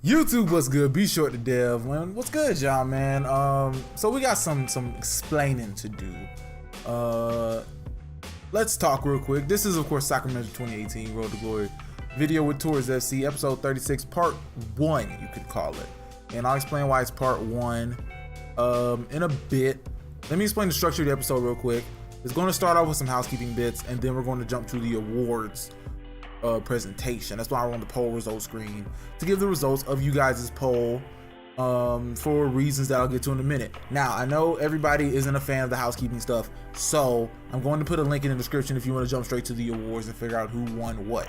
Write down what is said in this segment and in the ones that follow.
YouTube, what's good? Be short to dev, man. What's good, y'all, man? So we got some explaining to do. Let's talk real quick. This is, of course, Sacramento 2018 Road to Glory video with Tours FC, episode 36, part 1, you could call it. And I'll explain why it's part 1 in a bit. Let me explain the structure of the episode real quick. It's going to start off with some housekeeping bits, and then we're going to jump to the awards presentation. That's why I run the poll result screen to give the results of you guys' poll for reasons that I'll get to in a minute. Now, I know everybody isn't a fan of the housekeeping stuff, so I'm going to put a link in the description if you want to jump straight to the awards and figure out who won what.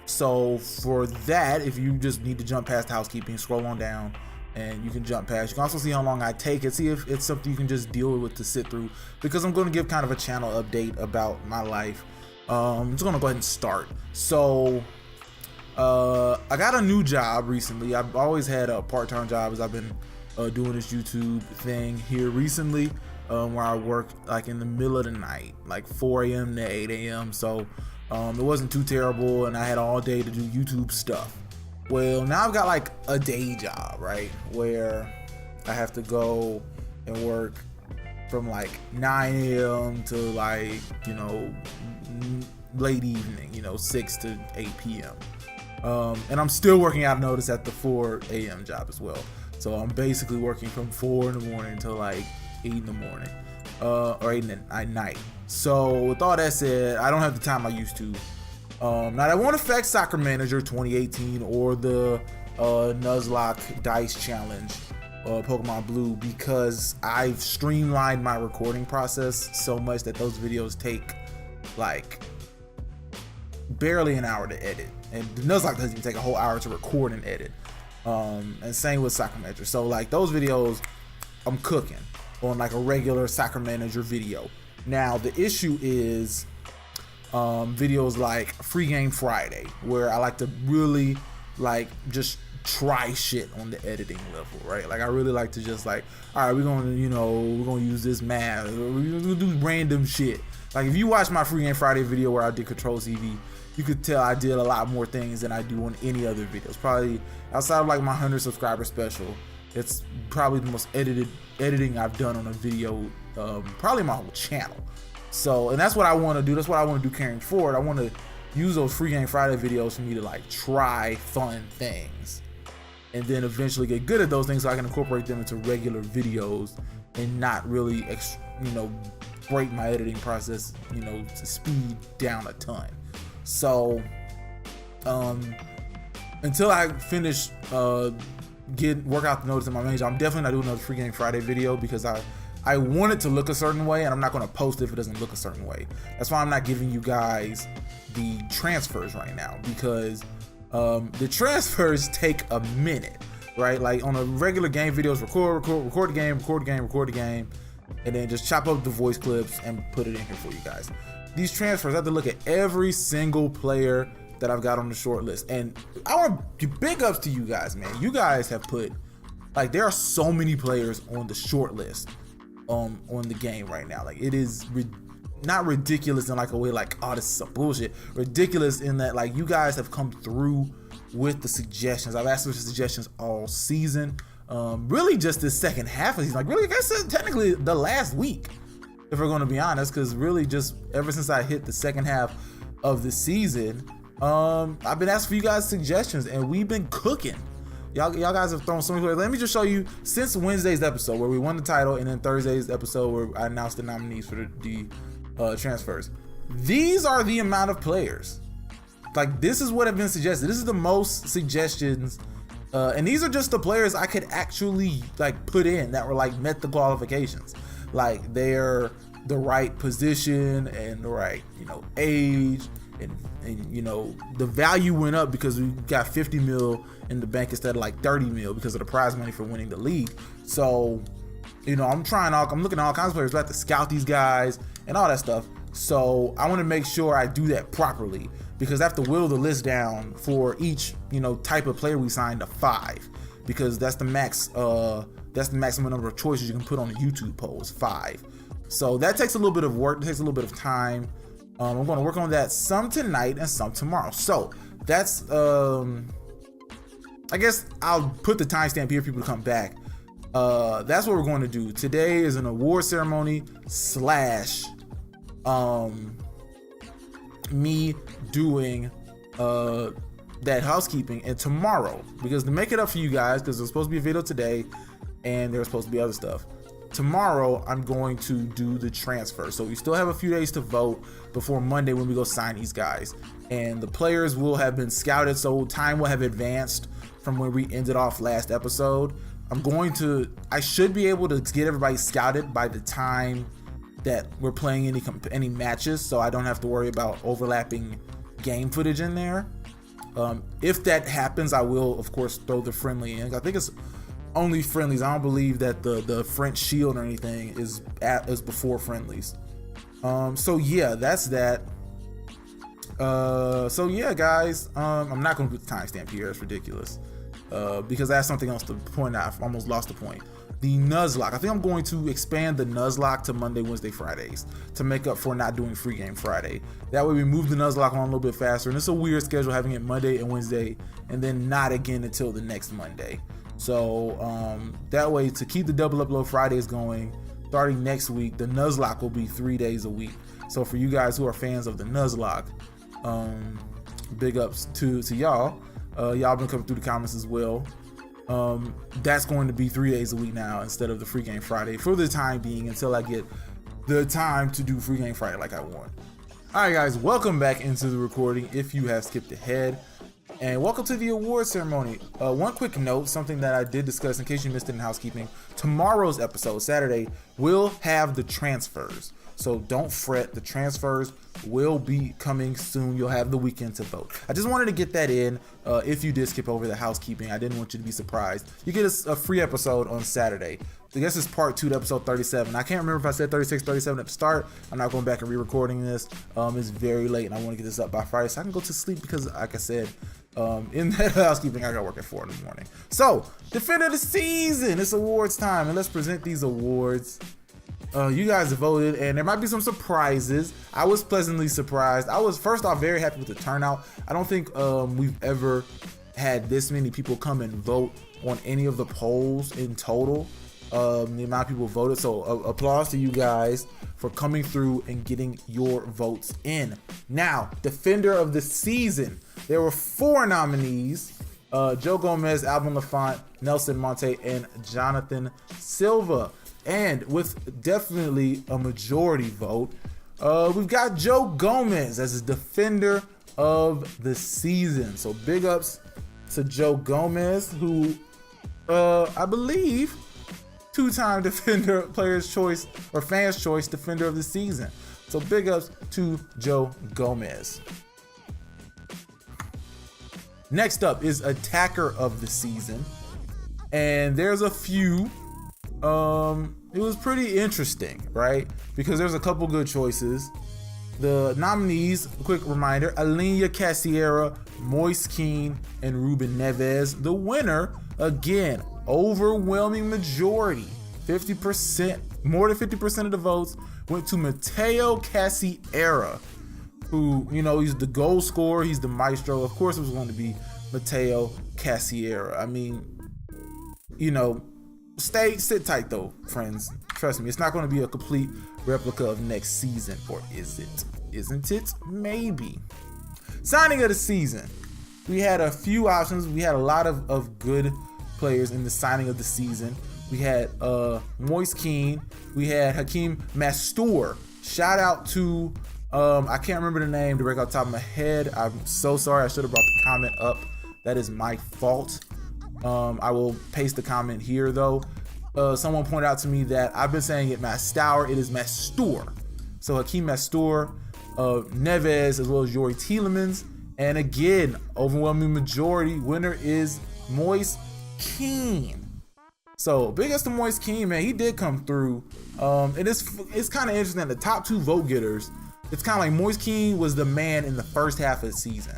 So for that, if you just need to jump past housekeeping, scroll on down and you can jump past. You can also see how long I take it, see if it's something you can just deal with to sit through, because I'm going to give kind of a channel update about my life. I'm just gonna go ahead and start. So I got a new job recently. I've always had a part-time job as I've been doing this YouTube thing here recently, where I work like in the middle of the night, like 4 a.m. to 8 a.m. So it wasn't too terrible, and I had all day to do YouTube stuff. Well, now I've got like a day job, right, where I have to go and work from like 9 a.m. to like, you know, late evening, you know, 6 to 8 p.m. And I'm still working out notice at the 4 a.m. job as well. So I'm basically working from 4 in the morning until like 8 in the morning, or 8 at night. So with all that said, I don't have the time I used to. Now that won't affect Soccer Manager 2018 or the Nuzlocke Dice Challenge, Pokemon Blue, because I've streamlined my recording process so much that those videos take like barely an hour to edit, and the Nuzlocke doesn't even take a whole hour to record and edit. And same with Soccer Manager. So like those videos I'm cooking on like a regular Soccer Manager video. Now the issue is videos like Free Game Friday, where I like to really like just try shit on the editing level, right? Like I really like to just like, all right, we're gonna use this math, we're gonna do random shit. Like if you watch my Free Game Friday video where I did Control CV, you could tell I did a lot more things than I do on any other videos. Probably outside of like my 100 subscriber special, it's probably the most editing I've done on a video, probably my whole channel. So, and that's what I want to do. That's what I want to do carrying forward. I want to use those Free Game Friday videos for me to like try fun things, and then eventually get good at those things so I can incorporate them into regular videos and not really, break my editing process, to speed down a ton. So, until I finish work out the notice in my main job, I'm definitely not doing another Free Game Friday video, because I want it to look a certain way, and I'm not going to post it if it doesn't look a certain way. That's why I'm not giving you guys the transfers right now, because the transfers take a minute, right? Like on a regular game videos, record the game, and then just chop up the voice clips and put it in here for you guys. These transfers, I have to look at every single player that I've got on the short list, and I want to give big ups to you guys, man. You guys have put, like, there are so many players on the short list on the game right now. Like, it is not ridiculous in like a way like, oh, this is some bullshit. Ridiculous in that like you guys have come through with the suggestions. I've asked for suggestions all season, really just this second half of the season, like really I guess technically the last week, if we're going to be honest, because really just ever since I hit the second half of the season, I've been asking for you guys suggestions, and we've been cooking. Y'all guys have thrown so many players. Let me just show you, since Wednesday's episode where we won the title, and then Thursday's episode where I announced the nominees for the transfers. These are the amount of players. Like, this is what have been suggested. This is the most suggestions, and these are just the players I could actually like put in that were like met the qualifications. Like they're the right position and the right age, and the value went up because we got 50 mil in the bank instead of like 30 mil because of the prize money for winning the league. So I'm looking at all kinds of players. We have to scout these guys and all that stuff. So I want to make sure I do that properly, because I have to whittle the list down for each type of player we signed to 5, because that's the max. That's the maximum number of choices you can put on a YouTube poll is 5. So that takes a little bit of work. It takes a little bit of time. I'm going to work on that some tonight and some tomorrow. So that's I guess I'll put the timestamp here for people to come back. That's what we're going to do. Today is an award ceremony slash me doing that housekeeping, and tomorrow, because to make it up for you guys, because there's supposed to be a video today and there's supposed to be other stuff, tomorrow I'm going to do the transfer. So we still have a few days to vote before Monday when we go sign these guys, and the players will have been scouted, so time will have advanced from where we ended off last episode. I should be able to get everybody scouted by the time that we're playing any matches, so I don't have to worry about overlapping game footage in there. If that happens, I will of course throw the friendly in. I think it's only friendlies. I don't believe that the French Shield or anything is before friendlies. So yeah, that's that. So yeah, guys, I'm not going to put the timestamp here. It's ridiculous, because I have something else to point out. I've almost lost the point. The Nuzlocke. I think I'm going to expand the Nuzlocke to Monday, Wednesday, Fridays to make up for not doing free game Friday. That way we move the Nuzlocke on a little bit faster. And it's a weird schedule having it Monday and Wednesday and then not again until the next Monday. So that way, to keep the double upload Fridays going, starting next week, the Nuzlocke will be 3 days a week. So for you guys who are fans of the Nuzlocke, big ups to y'all. Y'all been coming through the comments as well. That's going to be 3 days a week now instead of the free game Friday for the time being, until I get the time to do free game Friday like I want. All right, guys, welcome back into the recording if you have skipped ahead, and welcome to the award ceremony. One quick note, something that I did discuss in case you missed it in housekeeping: tomorrow's episode, Saturday, will have the transfers. So don't fret, the transfers will be coming soon. You'll have the weekend to vote. I just wanted to get that in. If you did skip over the housekeeping, I didn't want you to be surprised. You get a free episode on Saturday. I guess it's part 2 to episode 37. I can't remember if I said 36, 37 at the start. I'm not going back and re-recording this. It's very late and I want to get this up by Friday so I can go to sleep, because like I said, in that housekeeping, I got to work at 4 in the morning. So, Defender of the Season, it's awards time, and let's present these awards. You guys voted, and there might be some surprises. I was pleasantly surprised. I was, first off, very happy with the turnout. I don't think we've ever had this many people come and vote on any of the polls in total. The amount of people voted, so applause to you guys for coming through and getting your votes in. Now, Defender of the Season, there were 4 nominees: Joe Gomez, Alvin Lafont, Nelson Monte, and Jonathan Silva. And with definitely a majority vote, we've got Joe Gomez as a Defender of the Season. So big ups to Joe Gomez, who I believe 2-time Defender, Players' Choice or Fans' Choice Defender of the Season. So big ups to Joe Gomez. Next up is Attacker of the Season, and there's a few. It was pretty interesting, right? Because there's a couple good choices. The nominees, quick reminder: Alenia Casiera, Moise Keane, and Ruben Neves. The winner, again, overwhelming majority, 50%, more than 50% of the votes went to Mateo Casiera, who, you know, he's the goal scorer, he's the maestro. Of course it was going to be Mateo Casiera. I mean, you know, sit tight though, friends. Trust me, it's not going to be a complete replica of next season, or is it? Isn't it? Maybe. Signing of the season. We had a few options. We had a lot of good players in the signing of the season. We had Moise Keane. We had Hakeem Mastour. Shout out to I can't remember the name directly off the top of my head. I'm so sorry. I should have brought the comment up. That is my fault. I will paste the comment here though. Someone pointed out to me that I've been saying it Mastour. It is Mastour. So Hakeem Mastour, Neves, as well as Yori Tielemans. And again, overwhelming majority winner is Moise Keane. So big ups to Moise Keane, man. He did come through. And it's kind of interesting that the top 2 vote getters, it's kind of like Moise Keane was the man in the first half of the season,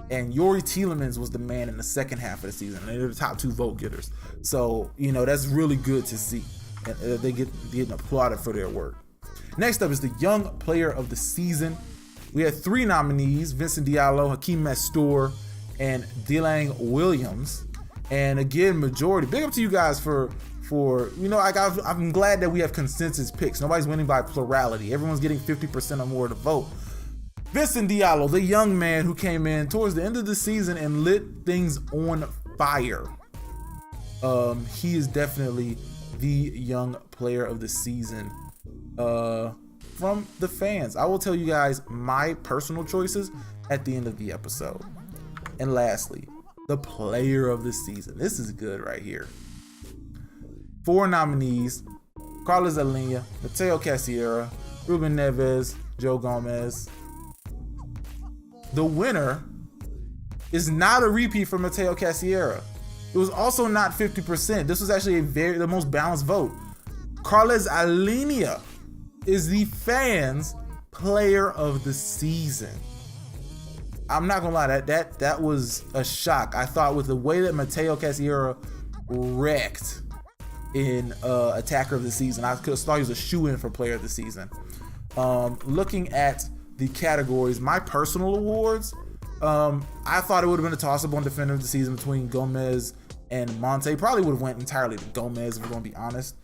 and Yori Tielemans was the man in the second half of the season. And they're the top 2 vote getters. So, you know, that's really good to see. And they getting applauded for their work. Next up is the Young Player of the Season. We had 3 nominees: Vincent Diallo, Hakeem Mastour, and Delang Williams. And again, majority. Big up to you guys for I'm glad that we have consensus picks. Nobody's winning by plurality. Everyone's getting 50% or more to vote. Vincent Diallo, the young man who came in towards the end of the season and lit things on fire. He is definitely the young player of the season from the fans. I will tell you guys my personal choices at the end of the episode. And lastly, the player of the season. This is good right here. 4 nominees: Carlos Alenia, Mateo Cassiera, Ruben Neves, Joe Gomez. The winner is not a repeat from Mateo Cassiera. It was also not 50%. This was actually the most balanced vote. Carlos Alenia is the fans' player of the season. I'm not gonna lie, that was a shock. I thought with the way that Mateo Cassiera wrecked in attacker of the season, I could have thought he was a shoe-in for player of the season. Looking at the categories, my personal awards, I thought it would have been a toss-up on defender of the season between Gomez and Monte. Probably would have went entirely to Gomez if we're gonna be honest,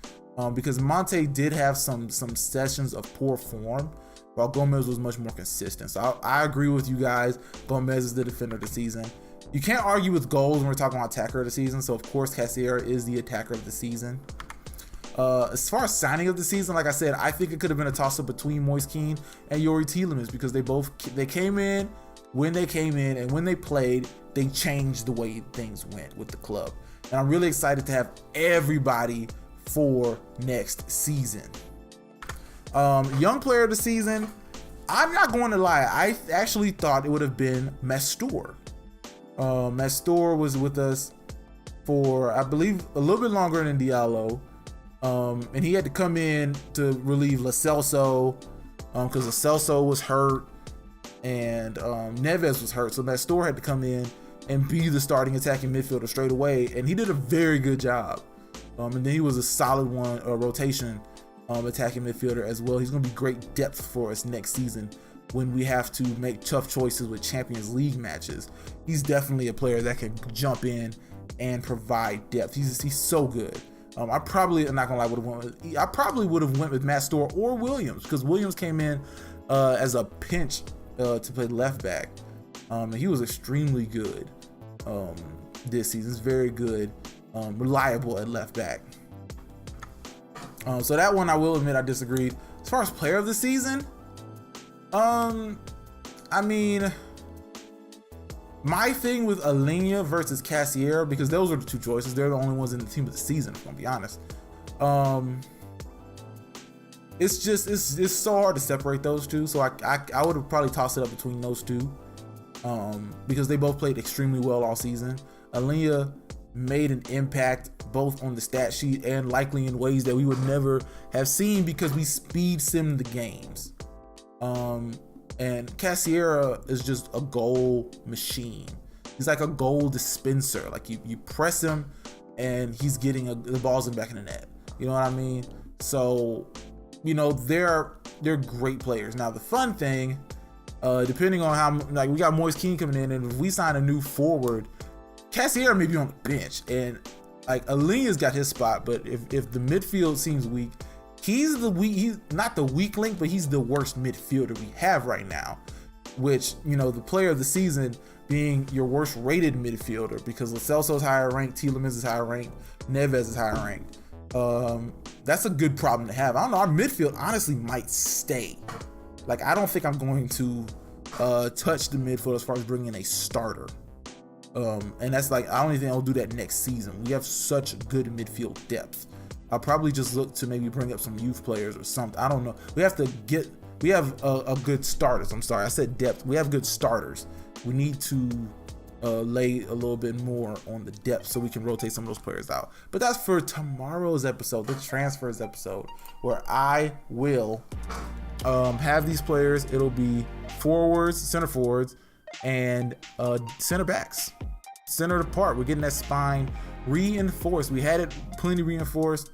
because Monte did have some sessions of poor form, while Gomez was much more consistent. So I agree with you guys. Gomez is the defender of the season. You can't argue with goals when we're talking about attacker of the season, so of course Cassiera is the attacker of the season. As far as signing of the season, like I said, I think it could have been a toss-up between Moise Kean and Youri Tielemans, because they came in when they came in, and when they played, they changed the way things went with the club. And I'm really excited to have everybody for next season. Young player of the season, I'm not going to lie, I actually thought it would have been Mastur. Mastur was with us for, I believe, a little bit longer than Diallo. And he had to come in to relieve Lo Celso, because Lo Celso was hurt and Neves was hurt. So Mastur had to come in and be the starting attacking midfielder straight away, and he did a very good job. And then he was a solid rotation attacking midfielder as well. He's going to be great depth for us next season when we have to make tough choices with Champions League matches. He's definitely a player that can jump in and provide depth. He's so good. I probably, I'm not gonna lie, would have went with Mastur or Williams, because Williams came in as a pinch to play left back, and he was extremely good this season. He's very good, reliable at left back. So that one, I will admit, I disagreed. As far as player of the season, I mean, my thing with Alenia versus Cassiera, because those are the two choices, they're the only ones in the team of the season, if I'm gonna be honest. It's so hard to separate those two. So I would have probably tossed it up between those two, because they both played extremely well all season. Alenia made an impact both on the stat sheet and likely in ways that we would never have seen, because we speed sim the games. And Cassiera is just a goal machine. He's like a goal dispenser. Like you press him and he's getting the balls in the back of the net. You know what I mean? So, you know, they're great players. Now the fun thing, depending on how, like, we got Moise Kean coming in, and if we sign a new forward, Cassiera may be on the bench, and like Alenia's got his spot. But if the midfield seems weak, he's not the weak link, but he's the worst midfielder we have right now, which, you know, the player of the season being your worst rated midfielder, because Lo Celso's higher ranked, Tielemans is higher ranked, Neves is higher ranked. That's a good problem to have. I don't know, our midfield honestly might stay. Like, I don't think I'm going to touch the midfield as far as bringing in a starter. And that's like, I don't even think I'll do that next season. We have such good midfield depth. I'll probably just look to maybe bring up some youth players or something. I don't know. We have a good starters. I'm sorry, I said depth. We have good starters. We need to lay a little bit more on the depth so we can rotate some of those players out. But that's for tomorrow's episode, the transfers episode, where I will have these players. It'll be forwards, center forwards, and center backs centered apart. We're getting that spine reinforced. We had it plenty reinforced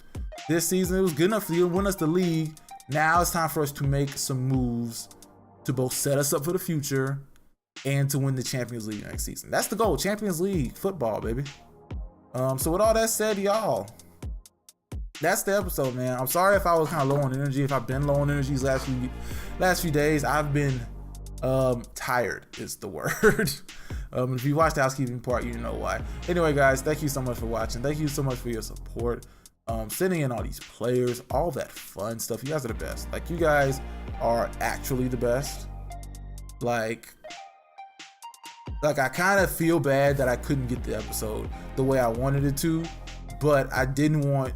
this season. It was good enough to win us the league. Now it's time for us to make some moves to both set us up for the future and to win the Champions League next season. That's the goal. Champions League football, baby. So with all that said, y'all, that's the episode, man. I'm sorry if I was kind of low on energy, if I've been low on energy these last few days. I've been tired is the word. If you watched the housekeeping part, you know why. Anyway, guys, thank you so much for watching. Thank you so much for your support. Sending in all these players, all that fun stuff. You guys are the best. Like, you guys are actually the best. Like I kind of feel bad that I couldn't get the episode the way I wanted it to, but I didn't want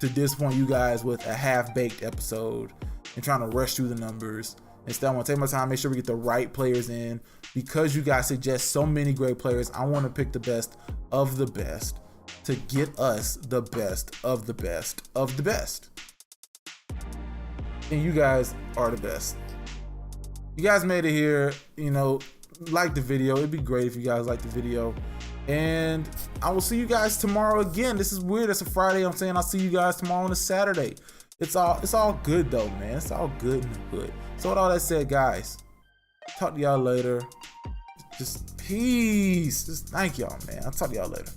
to disappoint you guys with a half-baked episode and trying to rush through the numbers. Instead, I want to take my time, make sure we get the right players in. Because you guys suggest so many great players, I want to pick the best of the best to get us the best of the best of the best. And you guys are the best. You guys made it here, you know, like the video. It'd be great if you guys like the video. And I will see you guys tomorrow again. This is weird. It's a Friday. I'm saying I'll see you guys tomorrow on a Saturday. It's all good though, man. It's all good and good. So with all that said, guys, talk to y'all later. Just peace. Just thank y'all, man. I'll talk to y'all later.